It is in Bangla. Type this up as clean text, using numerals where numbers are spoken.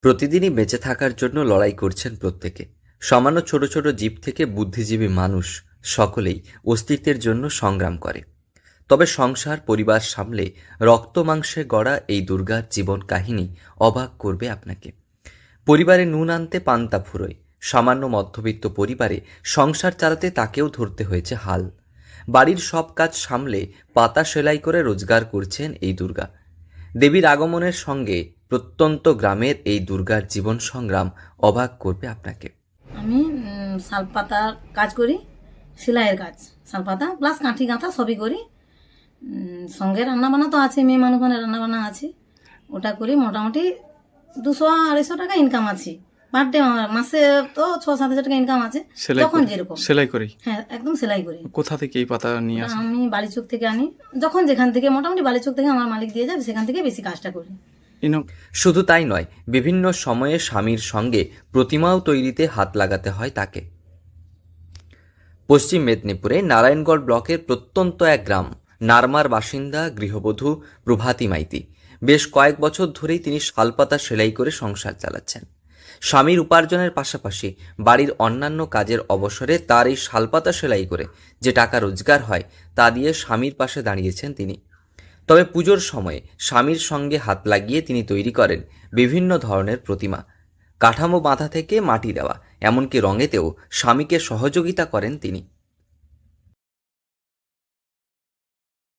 প্রতিদিনই বেঁচে থাকার জন্য লড়াই করছেন প্রত্যেকে। সামান্য ছোট ছোট জীব থেকে বুদ্ধিজীবী মানুষ সকলেই অস্তিত্বের জন্য সংগ্রাম করে। তবে সংসার পরিবার সামলে রক্ত মাংসে গড়া এই দুর্গার জীবন কাহিনী অবাক করবে আপনাকে। পরিবারে নুন আনতে পান্তা ফুরোয়। সামান্য মধ্যবিত্ত পরিবারে সংসার চালাতে তাকেও ধরতে হয়েছে হাল। বাড়ির সব কাজ সামলে পাতা সেলাই করে রোজগার করছেন এই দুর্গা। দেবীর আগমনের সঙ্গে প্রত্যন্ত গ্রামের এই দুর্গার জীবন সংগ্রাম অবাক করবে আপনাকে। আমি শালপাতার কাজ করি, সেলাইয়ের কাজ, শালপাতা প্লাস কাঠি গাঁথা সবই করি। সঙ্গে রান্নাবান্না তো আছে, মেয়ে মানুষ মানে রান্নাবান্না আছে, ওটা করি। মোটামুটি 200-250 টাকা ইনকাম আছে পার ডে। আমার মাসে তো 6-7 হাজার টাকা ইনকাম আছে। যখন যেরকম সেলাই করি। হ্যাঁ, একদম সেলাই করি। কোথা থেকে এই পাতা নিয়ে আসেন? আমি বালিচক থেকে আনি, যখন যেখান থেকে, মোটামুটি বালিচক থেকে আমার মালিক দিয়ে যাবে, সেখান থেকে বেশি কাজটা করি। শুধু তাই নয়, বিভিন্ন সময়ে স্বামীর সঙ্গে প্রতিমাও তৈরিতে হাত লাগাতে হয় তাকে। পশ্চিম মেদিনীপুরে নারায়ণগড় ব্লকের প্রত্যন্ত এক গ্রাম নারমার বাসিন্দা গৃহবধূ প্রভাতী মাইতি। বেশ কয়েক বছর ধরেই তিনি শালপাতা সেলাই করে সংসার চালাচ্ছেন। স্বামীর উপার্জনের পাশাপাশি বাড়ির অন্যান্য কাজের অবসরে তার এই শালপাতা সেলাই করে যে টাকা রোজগার হয় তা দিয়ে স্বামীর পাশে দাঁড়িয়েছেন তিনি। তবে পুজোর সময়ে স্বামীর সঙ্গে হাত লাগিয়ে তিনি তৈরি করেন বিভিন্ন ধরনের প্রতিমা। কাঠামো বাঁধা থেকে মাটি দেওয়া, এমনকি রঙেতেও স্বামীকে সহযোগিতা করেন তিনি।